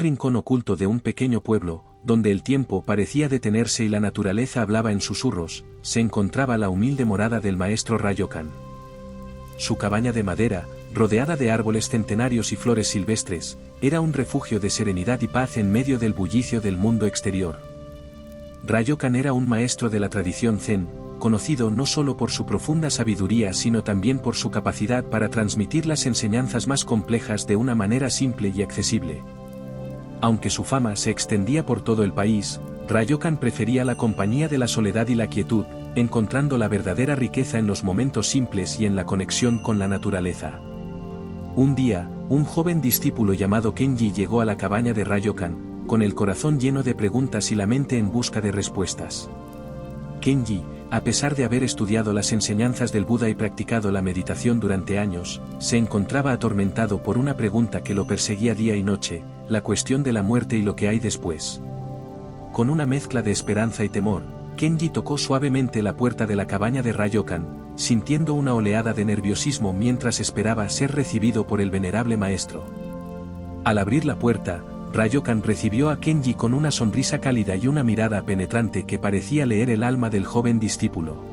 rincón oculto de un pequeño pueblo, donde el tiempo parecía detenerse y la naturaleza hablaba en susurros, se encontraba la humilde morada del maestro Ryokan. Su cabaña de madera, rodeada de árboles centenarios y flores silvestres, era un refugio de serenidad y paz en medio del bullicio del mundo exterior. Ryokan era un maestro de la tradición Zen, conocido no solo por su profunda sabiduría sino también por su capacidad para transmitir las enseñanzas más complejas de una manera simple y accesible. Aunque su fama se extendía por todo el país, Ryokan prefería la compañía de la soledad y la quietud, encontrando la verdadera riqueza en los momentos simples y en la conexión con la naturaleza. Un día, un joven discípulo llamado Kenji llegó a la cabaña de Ryokan, con el corazón lleno de preguntas y la mente en busca de respuestas. Kenji, a pesar de haber estudiado las enseñanzas del Buda y practicado la meditación durante años, se encontraba atormentado por una pregunta que lo perseguía día y noche, la cuestión de la muerte y lo que hay después. Con una mezcla de esperanza y temor, Kenji tocó suavemente la puerta de la cabaña de Ryokan, sintiendo una oleada de nerviosismo mientras esperaba ser recibido por el venerable maestro. Al abrir la puerta, Ryokan recibió a Kenji con una sonrisa cálida y una mirada penetrante que parecía leer el alma del joven discípulo.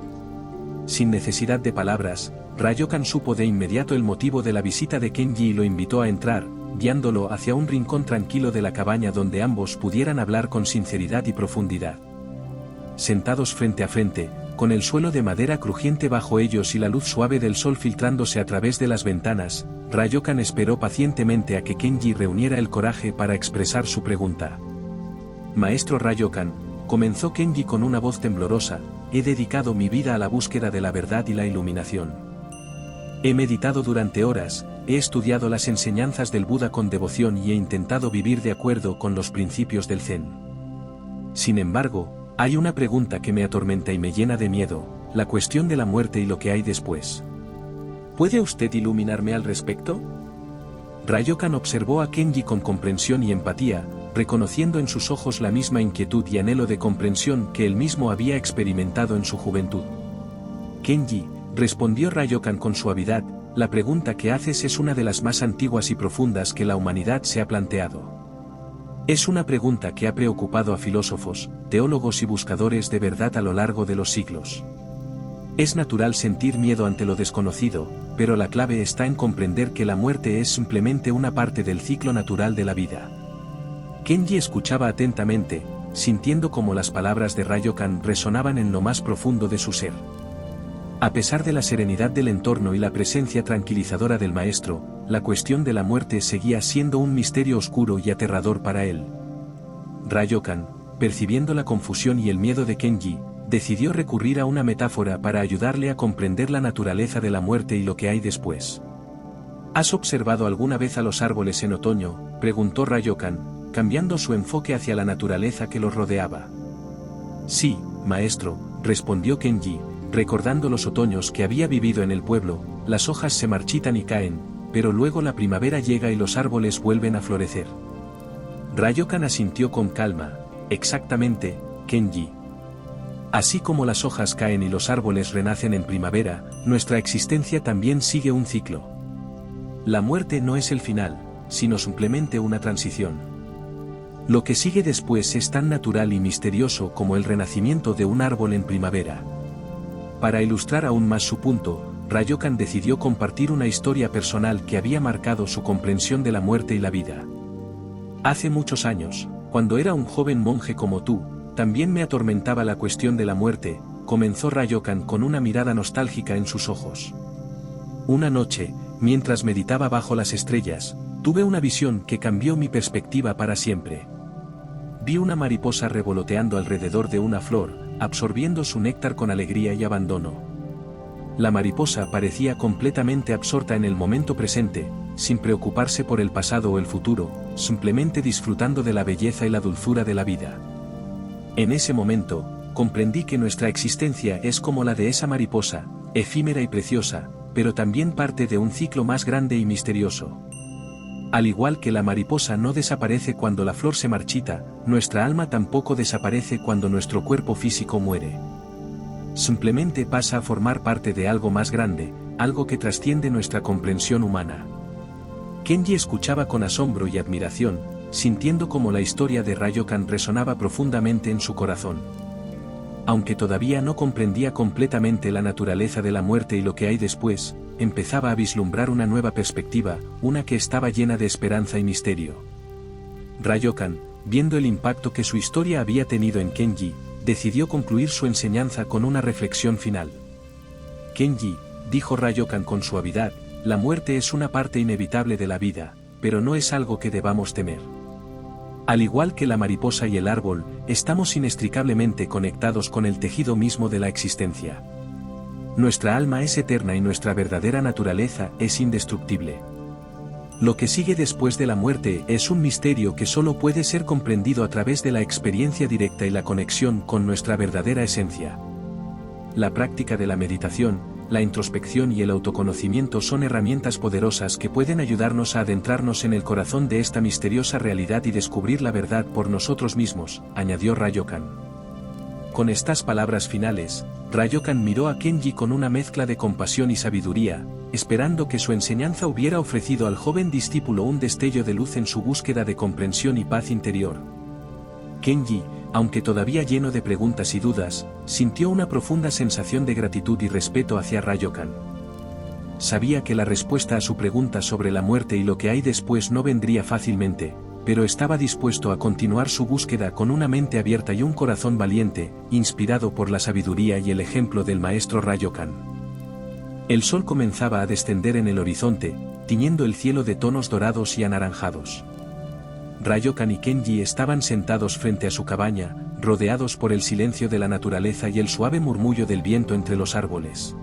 Sin necesidad de palabras, Ryokan supo de inmediato el motivo de la visita de Kenji y lo invitó a entrar, guiándolo hacia un rincón tranquilo de la cabaña donde ambos pudieran hablar con sinceridad y profundidad. Sentados frente a frente, con el suelo de madera crujiente bajo ellos y la luz suave del sol filtrándose a través de las ventanas, Ryokan esperó pacientemente a que Kenji reuniera el coraje para expresar su pregunta. Maestro Ryokan, comenzó Kenji con una voz temblorosa, he dedicado mi vida a la búsqueda de la verdad y la iluminación. He meditado durante horas, he estudiado las enseñanzas del Buda con devoción y he intentado vivir de acuerdo con los principios del Zen. Sin embargo, hay una pregunta que me atormenta y me llena de miedo, la cuestión de la muerte y lo que hay después. ¿Puede usted iluminarme al respecto? Ryokan observó a Kenji con comprensión y empatía, reconociendo en sus ojos la misma inquietud y anhelo de comprensión que él mismo había experimentado en su juventud. Kenji, respondió Ryokan con suavidad, la pregunta que haces es una de las más antiguas y profundas que la humanidad se ha planteado. Es una pregunta que ha preocupado a filósofos, teólogos y buscadores de verdad a lo largo de los siglos. Es natural sentir miedo ante lo desconocido, pero la clave está en comprender que la muerte es simplemente una parte del ciclo natural de la vida. Kenji escuchaba atentamente, sintiendo cómo las palabras de Ryokan resonaban en lo más profundo de su ser. A pesar de la serenidad del entorno y la presencia tranquilizadora del maestro, la cuestión de la muerte seguía siendo un misterio oscuro y aterrador para él. Ryokan, percibiendo la confusión y el miedo de Kenji, decidió recurrir a una metáfora para ayudarle a comprender la naturaleza de la muerte y lo que hay después. ¿Has observado alguna vez a los árboles en otoño?, preguntó Ryokan, cambiando su enfoque hacia la naturaleza que los rodeaba. Sí, maestro, respondió Kenji, recordando los otoños que había vivido en el pueblo, las hojas se marchitan y caen, pero luego la primavera llega y los árboles vuelven a florecer. Ryokan asintió con calma, exactamente, Kenji. Así como las hojas caen y los árboles renacen en primavera, nuestra existencia también sigue un ciclo. La muerte no es el final, sino simplemente una transición. Lo que sigue después es tan natural y misterioso como el renacimiento de un árbol en primavera. Para ilustrar aún más su punto, Ryokan decidió compartir una historia personal que había marcado su comprensión de la muerte y la vida. Hace muchos años, cuando era un joven monje como tú, también me atormentaba la cuestión de la muerte, comenzó Ryokan con una mirada nostálgica en sus ojos. Una noche, mientras meditaba bajo las estrellas, tuve una visión que cambió mi perspectiva para siempre. Vi una mariposa revoloteando alrededor de una flor, absorbiendo su néctar con alegría y abandono. La mariposa parecía completamente absorta en el momento presente, sin preocuparse por el pasado o el futuro, simplemente disfrutando de la belleza y la dulzura de la vida. En ese momento, comprendí que nuestra existencia es como la de esa mariposa, efímera y preciosa, pero también parte de un ciclo más grande y misterioso. Al igual que la mariposa no desaparece cuando la flor se marchita, nuestra alma tampoco desaparece cuando nuestro cuerpo físico muere. Simplemente pasa a formar parte de algo más grande, algo que trasciende nuestra comprensión humana. Kenji escuchaba con asombro y admiración, sintiendo como la historia de Ryokan resonaba profundamente en su corazón. Aunque todavía no comprendía completamente la naturaleza de la muerte y lo que hay después, empezaba a vislumbrar una nueva perspectiva, una que estaba llena de esperanza y misterio. Ryokan, viendo el impacto que su historia había tenido en Kenji, decidió concluir su enseñanza con una reflexión final. Kenji, dijo Ryokan con suavidad, la muerte es una parte inevitable de la vida, pero no es algo que debamos temer. Al igual que la mariposa y el árbol, estamos inextricablemente conectados con el tejido mismo de la existencia. Nuestra alma es eterna y nuestra verdadera naturaleza es indestructible. Lo que sigue después de la muerte es un misterio que solo puede ser comprendido a través de la experiencia directa y la conexión con nuestra verdadera esencia. La práctica de la meditación, la introspección y el autoconocimiento son herramientas poderosas que pueden ayudarnos a adentrarnos en el corazón de esta misteriosa realidad y descubrir la verdad por nosotros mismos, añadió Ryokan. Con estas palabras finales, Ryokan miró a Kenji con una mezcla de compasión y sabiduría, esperando que su enseñanza hubiera ofrecido al joven discípulo un destello de luz en su búsqueda de comprensión y paz interior. Kenji, aunque todavía lleno de preguntas y dudas, sintió una profunda sensación de gratitud y respeto hacia Ryokan. Sabía que la respuesta a su pregunta sobre la muerte y lo que hay después no vendría fácilmente, pero estaba dispuesto a continuar su búsqueda con una mente abierta y un corazón valiente, inspirado por la sabiduría y el ejemplo del maestro Ryokan. El sol comenzaba a descender en el horizonte, tiñendo el cielo de tonos dorados y anaranjados. Ryokan y Kenji estaban sentados frente a su cabaña, rodeados por el silencio de la naturaleza y el suave murmullo del viento entre los árboles.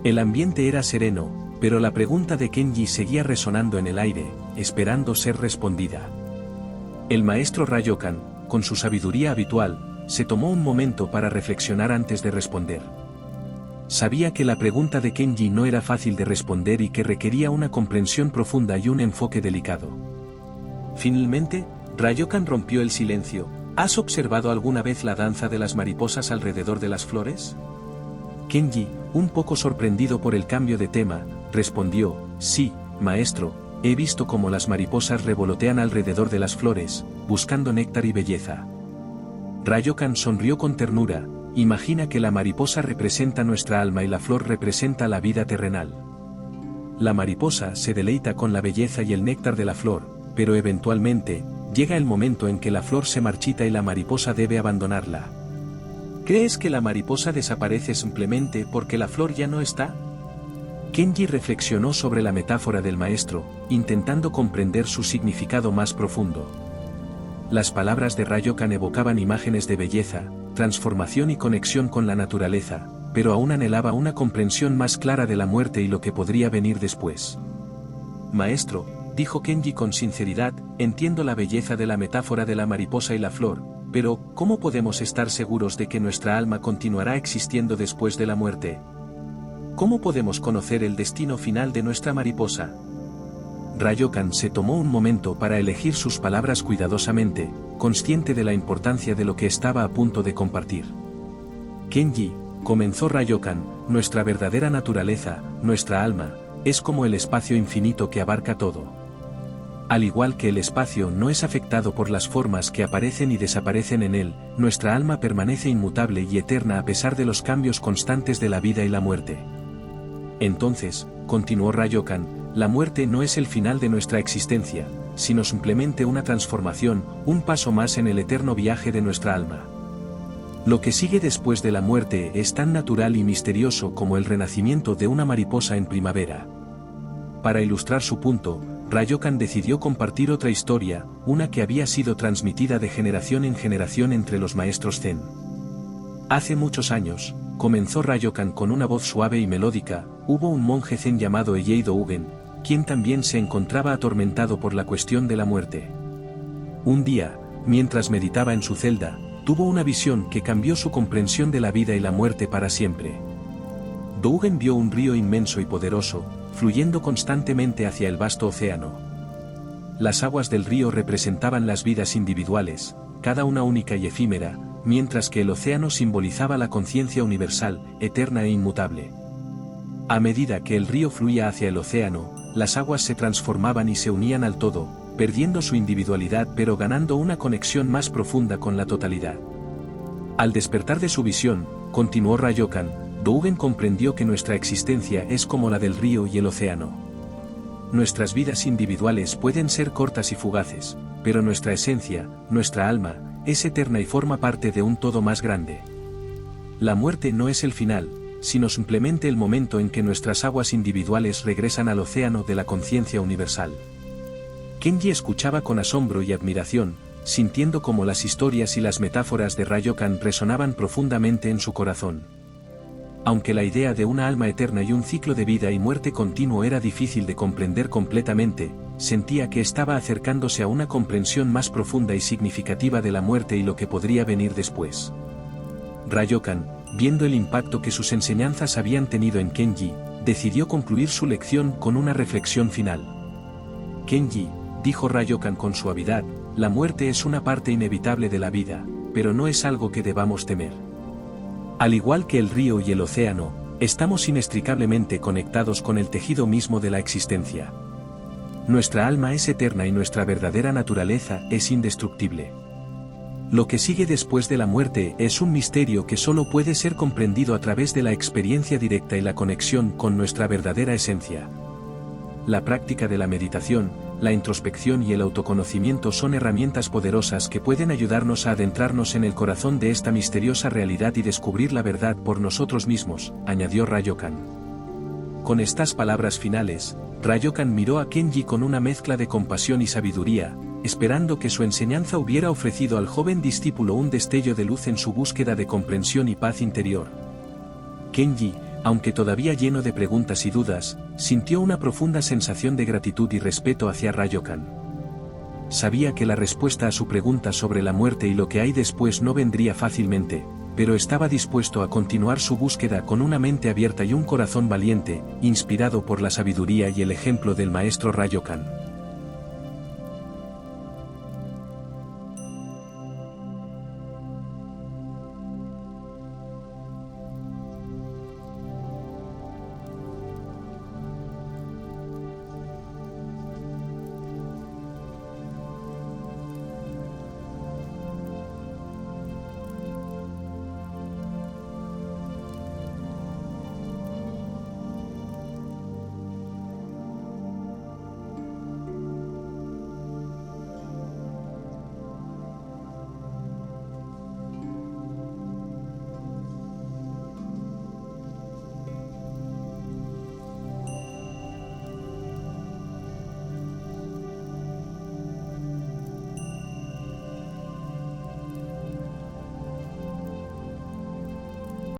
El ambiente era sereno, pero la pregunta de Kenji seguía resonando en el aire, esperando ser respondida. El maestro Ryokan, con su sabiduría habitual, se tomó un momento para reflexionar antes de responder. Sabía que la pregunta de Kenji no era fácil de responder y que requería una comprensión profunda y un enfoque delicado. Finalmente, Ryokan rompió el silencio. ¿Has observado alguna vez la danza de las mariposas alrededor de las flores? Kenji, un poco sorprendido por el cambio de tema, respondió, sí, maestro, he visto cómo las mariposas revolotean alrededor de las flores, buscando néctar y belleza. Ryokan sonrió con ternura, imagina que la mariposa representa nuestra alma y la flor representa la vida terrenal. La mariposa se deleita con la belleza y el néctar de la flor, pero eventualmente, llega el momento en que la flor se marchita y la mariposa debe abandonarla. ¿Crees que la mariposa desaparece simplemente porque la flor ya no está? Kenji reflexionó sobre la metáfora del maestro, intentando comprender su significado más profundo. Las palabras de Ryokan evocaban imágenes de belleza, transformación y conexión con la naturaleza, pero aún anhelaba una comprensión más clara de la muerte y lo que podría venir después. Maestro, dijo Kenji con sinceridad, entiendo la belleza de la metáfora de la mariposa y la flor, pero ¿cómo podemos estar seguros de que nuestra alma continuará existiendo después de la muerte? ¿Cómo podemos conocer el destino final de nuestra mariposa? Ryokan se tomó un momento para elegir sus palabras cuidadosamente, consciente de la importancia de lo que estaba a punto de compartir. Kenji, comenzó Ryokan, nuestra verdadera naturaleza, nuestra alma, es como el espacio infinito que abarca todo. Al igual que el espacio no es afectado por las formas que aparecen y desaparecen en él, nuestra alma permanece inmutable y eterna a pesar de los cambios constantes de la vida y la muerte. Entonces, continuó Ryokan, la muerte no es el final de nuestra existencia, sino simplemente una transformación, un paso más en el eterno viaje de nuestra alma. Lo que sigue después de la muerte es tan natural y misterioso como el renacimiento de una mariposa en primavera. Para ilustrar su punto, Ryokan decidió compartir otra historia, una que había sido transmitida de generación en generación entre los maestros Zen. Hace muchos años, comenzó Ryokan con una voz suave y melódica, hubo un monje Zen llamado Eiji Dougen, quien también se encontraba atormentado por la cuestión de la muerte. Un día, mientras meditaba en su celda, tuvo una visión que cambió su comprensión de la vida y la muerte para siempre. Dougen vio un río inmenso y poderoso, fluyendo constantemente hacia el vasto océano. Las aguas del río representaban las vidas individuales, cada una única y efímera, mientras que el océano simbolizaba la conciencia universal, eterna e inmutable. A medida que el río fluía hacia el océano, las aguas se transformaban y se unían al todo, perdiendo su individualidad pero ganando una conexión más profunda con la totalidad. Al despertar de su visión, continuó Ryokan, Dougen comprendió que nuestra existencia es como la del río y el océano. Nuestras vidas individuales pueden ser cortas y fugaces, pero nuestra esencia, nuestra alma, es eterna y forma parte de un todo más grande. La muerte no es el final, sino simplemente el momento en que nuestras aguas individuales regresan al océano de la conciencia universal. Kenji escuchaba con asombro y admiración, sintiendo cómo las historias y las metáforas de Ryokan resonaban profundamente en su corazón. Aunque la idea de una alma eterna y un ciclo de vida y muerte continuo era difícil de comprender completamente, sentía que estaba acercándose a una comprensión más profunda y significativa de la muerte y lo que podría venir después. Ryokan, viendo el impacto que sus enseñanzas habían tenido en Kenji, decidió concluir su lección con una reflexión final. Kenji, dijo Ryokan con suavidad, la muerte es una parte inevitable de la vida, pero no es algo que debamos temer. Al igual que el río y el océano, estamos inextricablemente conectados con el tejido mismo de la existencia. Nuestra alma es eterna y nuestra verdadera naturaleza es indestructible. Lo que sigue después de la muerte es un misterio que solo puede ser comprendido a través de la experiencia directa y la conexión con nuestra verdadera esencia. La práctica de la meditación, la introspección y el autoconocimiento son herramientas poderosas que pueden ayudarnos a adentrarnos en el corazón de esta misteriosa realidad y descubrir la verdad por nosotros mismos, añadió Ryokan. Con estas palabras finales, Ryokan miró a Kenji con una mezcla de compasión y sabiduría, esperando que su enseñanza hubiera ofrecido al joven discípulo un destello de luz en su búsqueda de comprensión y paz interior. Kenji, aunque todavía lleno de preguntas y dudas, sintió una profunda sensación de gratitud y respeto hacia Ryokan. Sabía que la respuesta a su pregunta sobre la muerte y lo que hay después no vendría fácilmente, pero estaba dispuesto a continuar su búsqueda con una mente abierta y un corazón valiente, inspirado por la sabiduría y el ejemplo del maestro Ryokan.